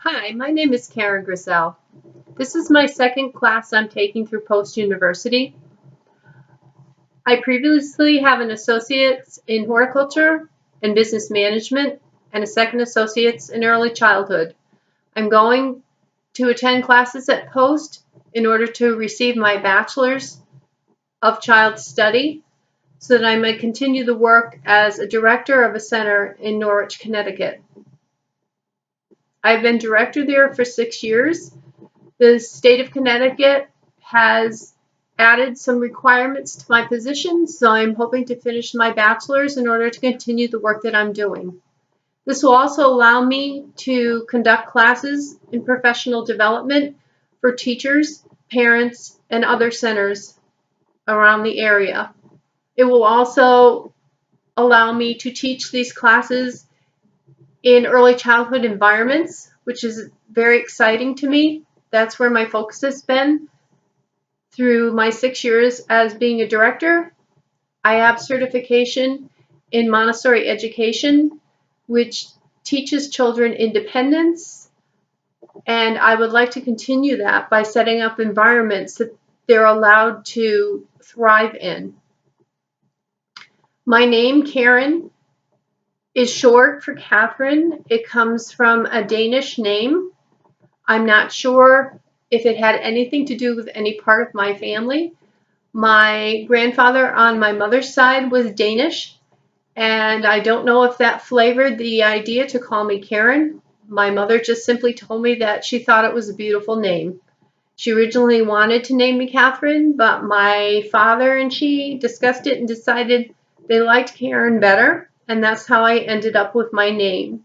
Hi, my name is Karen Grisel. This is my second class I'm taking through post-university. I previously have an associate's in horticulture and business management and a second associate's in early childhood. I'm going to attend classes at Post in order to receive my bachelor's of child study so that I may continue the work as a director of a center in Norwich, Connecticut. I've been director there for 6 years. The state of Connecticut has added some requirements to my position, so I'm hoping to finish my bachelor's in order to continue the work that I'm doing. This will also allow me to conduct classes in professional development for teachers, parents, and other centers around the area. It will also allow me to teach these classes in early childhood environments, which is very exciting to me. That's where my focus has been through my 6 years as being a director. I have certification in Montessori education, which teaches children independence, and I would like to continue that by setting up environments that they're allowed to thrive in. My name, Karen, is short for Catherine. It comes from a Danish name. I'm not sure if it had anything to do with any part of my family. My grandfather on my mother's side was Danish, and I don't know if that flavored the idea to call me Karen. My mother just simply told me that she thought it was a beautiful name. She originally wanted to name me Catherine, but my father and she discussed it and decided they liked Karen better, and that's how I ended up with my name.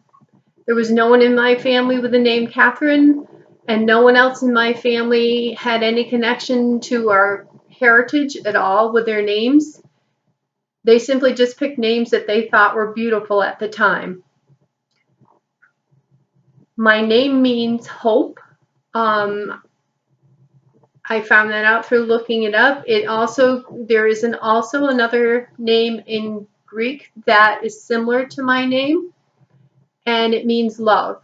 There was no one in my family with the name Catherine, and no one else in my family had any connection to our heritage at all with their names. They simply just picked names that they thought were beautiful at the time. My name means hope. I found that out through looking it up. There is also another name in Greek that is similar to my name, and it means love.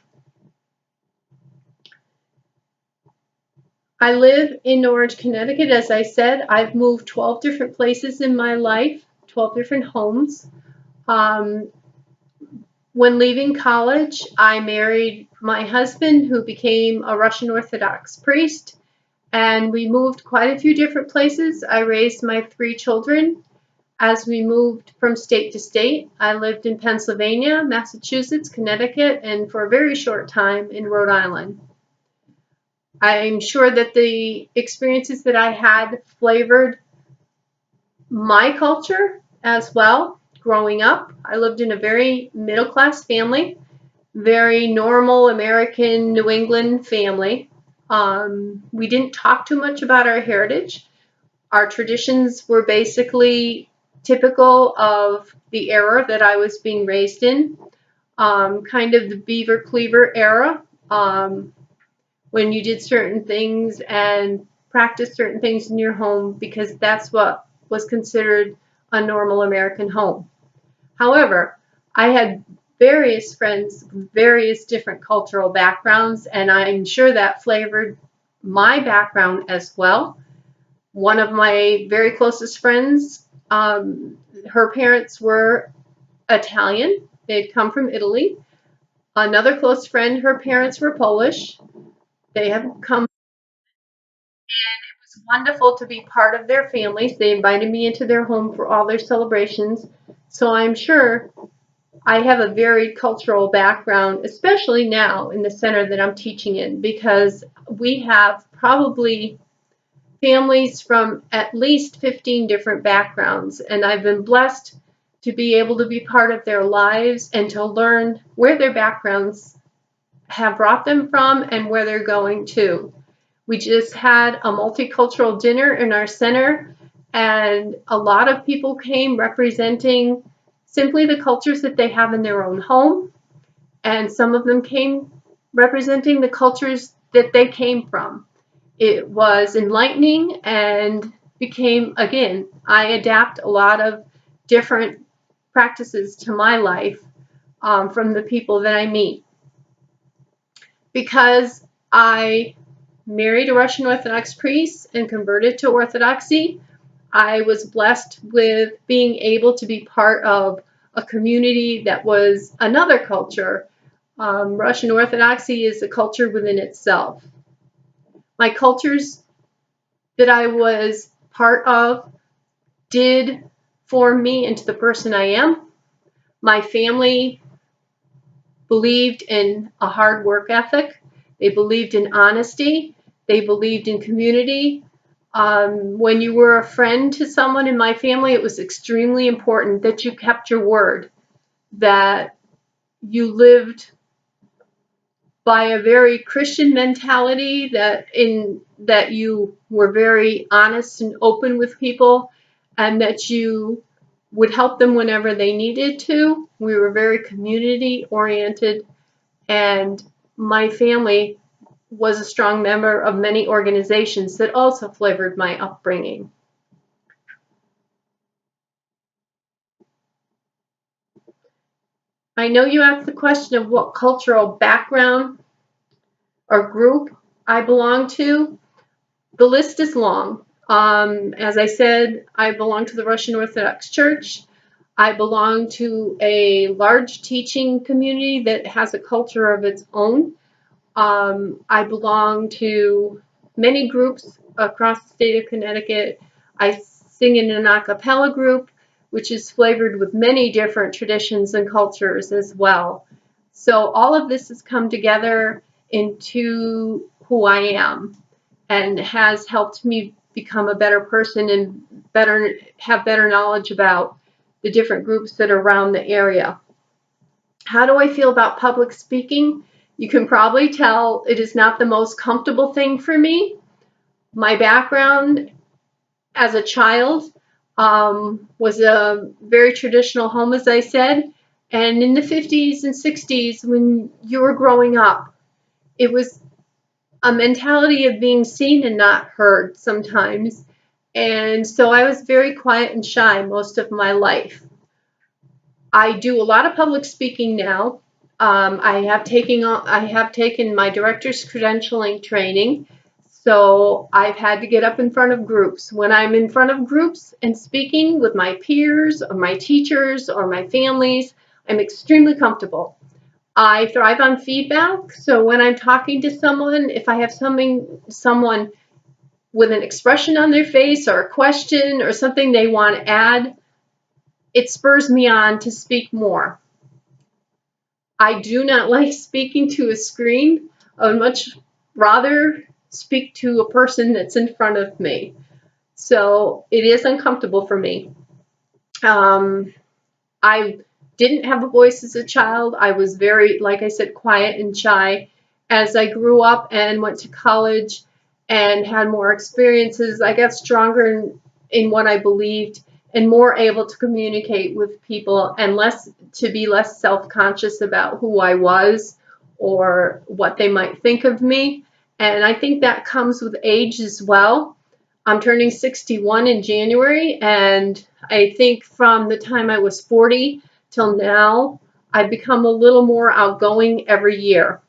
I live in Norwich, Connecticut. As I said, I've moved 12 different places in my life, 12 different homes. When leaving college, I married my husband, who became a Russian Orthodox priest, and we moved quite a few different places. I raised my 3 children as we moved from state to state. I lived in Pennsylvania, Massachusetts, Connecticut, and for a very short time in Rhode Island. I'm sure that the experiences that I had flavored my culture as well. Growing up, I lived in a very middle-class family, very normal American New England family. We didn't talk too much about our heritage. Our traditions were basically typical of the era that I was being raised in, kind of the Beaver Cleaver era, when you did certain things and practiced certain things in your home because that's what was considered a normal American home. However, I had various friends with various different cultural backgrounds, and I'm sure that flavored my background as well. One of my very closest friends, her parents were Italian. They'd come from Italy. Another close friend, her parents were Polish. They have come, and it was wonderful to be part of their families. They invited me into their home for all their celebrations. So I'm sure I have a very cultural background, especially now in the center that I'm teaching in, because we have probably families from at least 15 different backgrounds, and I've been blessed to be able to be part of their lives and to learn where their backgrounds have brought them from and where they're going to. We just had a multicultural dinner in our center, and a lot of people came representing simply the cultures that they have in their own home, and some of them came representing the cultures that they came from. It was enlightening and became, again, I adapt a lot of different practices to my life from the people that I meet. because I married a Russian Orthodox priest and converted to Orthodoxy, I was blessed with being able to be part of a community that was another culture. Russian Orthodoxy is a culture within itself. My cultures that I was part of did form me into the person I am. My family believed in a hard work ethic. They believed in honesty. They believed in community. When you were a friend to someone in my family, it was extremely important that you kept your word, that you lived by a very Christian mentality, that you were very honest and open with people, and that you would help them whenever they needed to. We were very community oriented, and my family was a strong member of many organizations that also flavored my upbringing. I know you asked the question of what cultural background or group I belong to. The list is long. As I said, I belong to the Russian Orthodox Church. I belong to a large teaching community that has a culture of its own. I belong to many groups across the state of Connecticut. I sing in an a cappella group, which is flavored with many different traditions and cultures as well. So all of this has come together into who I am and has helped me become a better person and have better knowledge about the different groups that are around the area. How do I feel about public speaking? You can probably tell it is not the most comfortable thing for me. My background as a child was a very traditional home, as I said, and in the 50s and 60s, when you were growing up, it was a mentality of being seen and not heard sometimes. And so I was very quiet and shy most of my life. I do a lot of public speaking now. I have taken my director's credentialing training, so I've had to get up in front of groups. When I'm in front of groups and speaking with my peers or my teachers or my families, I'm extremely comfortable. I thrive on feedback, so when I'm talking to someone, if I have someone with an expression on their face or a question or something they want to add, it spurs me on to speak more. I do not like speaking to a screen. I would much rather speak to a person that's in front of me. So it is uncomfortable for me. I didn't have a voice as a child. I was very, like I said, quiet and shy. As I grew up and went to college and had more experiences, I got stronger in what I believed and more able to communicate with people and be less self-conscious about who I was or what they might think of me. And I think that comes with age as well. I'm turning 61 in January, and I think from the time I was 40 till now, I've become a little more outgoing every year.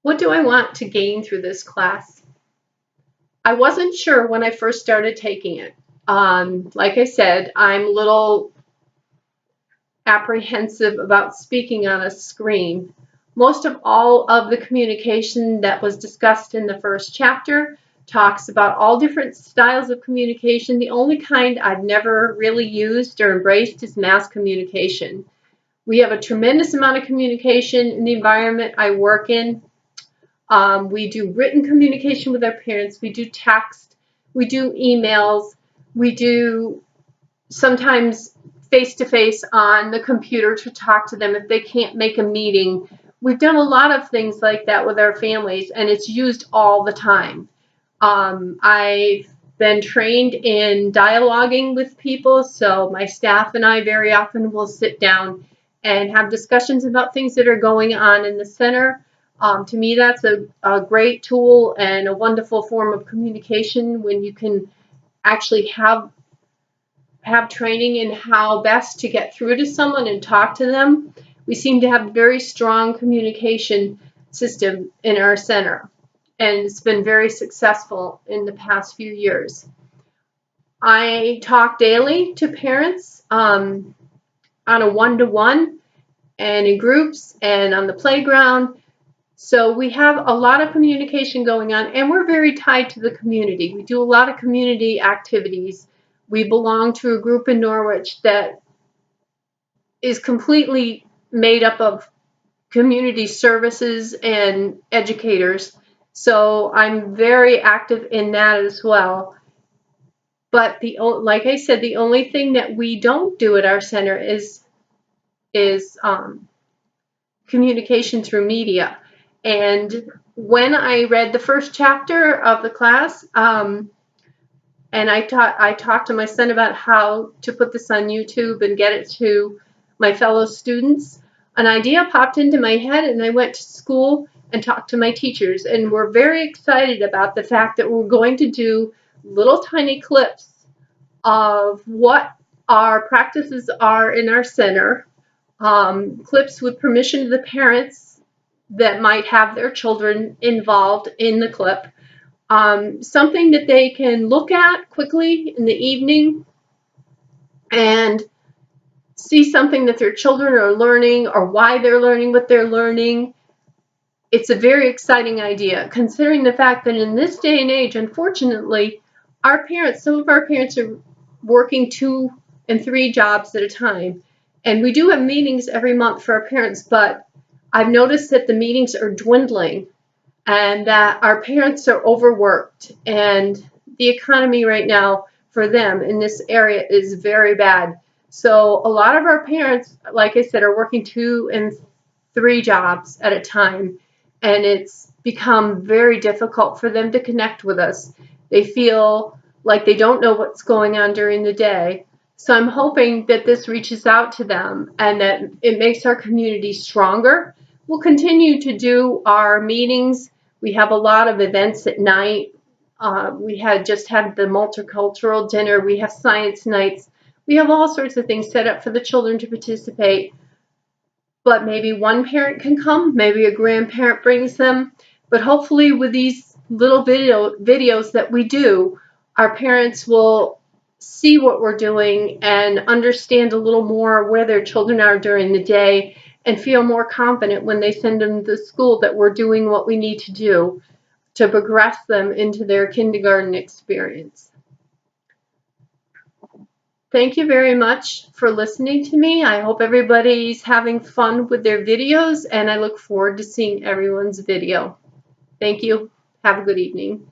What do I want to gain through this class? I wasn't sure when I first started taking it. Like I said, I'm a little apprehensive about speaking on a screen. Most of all of the communication that was discussed in the first chapter talks about all different styles of communication. The only kind I've never really used or embraced is mass communication. We have a tremendous amount of communication in the environment I work in. We do written communication with our parents. We do text. We do emails. We do sometimes face-to-face on the computer to talk to them if they can't make a meeting. We've done a lot of things like that with our families, and it's used all the time. I've been trained in dialoguing with people, so my staff and I very often will sit down and have discussions about things that are going on in the center. To me, that's a great tool and a wonderful form of communication when you can actually have have training in how best to get through to someone and talk to them. We seem to have a very strong communication system in our center, and it's been very successful in the past few years. I talk daily to parents on a one-to-one and in groups and on the playground. So we have a lot of communication going on, and we're very tied to the community. We do a lot of community activities. We belong to a group in Norwich that is completely made up of community services and educators. So I'm very active in that as well. But like I said, the only thing that we don't do at our center is communication through media. And when I read the first chapter of the class, and I talked to my son about how to put this on YouTube and get it to my fellow students, an idea popped into my head, and I went to school and talked to my teachers, and we're very excited about the fact that we're going to do little tiny clips of what our practices are in our center, clips with permission of the parents that might have their children involved in the clip, something that they can look at quickly in the evening and see something that their children are learning or why they're learning what they're learning. It's a very exciting idea, considering the fact that in this day and age, unfortunately, some of our parents are working 2 and 3 jobs at a time. And we do have meetings every month for our parents, but I've noticed that the meetings are dwindling and that our parents are overworked, and the economy right now for them in this area is very bad. So a lot of our parents, like I said, are working 2 and 3 jobs at a time, and it's become very difficult for them to connect with us. They feel like they don't know what's going on during the day. So I'm hoping that this reaches out to them and that it makes our community stronger. We'll continue to do our meetings. We have a lot of events at night. We just had the multicultural dinner. We have science nights. We have all sorts of things set up for the children to participate. But maybe one parent can come, maybe a grandparent brings them. But hopefully with these little videos that we do, our parents will see what we're doing and understand a little more where their children are during the day and feel more confident when they send them to school that we're doing what we need to do to progress them into their kindergarten experience. Thank you very much for listening to me. I hope everybody's having fun with their videos, and I look forward to seeing everyone's video. Thank you. Have a good evening.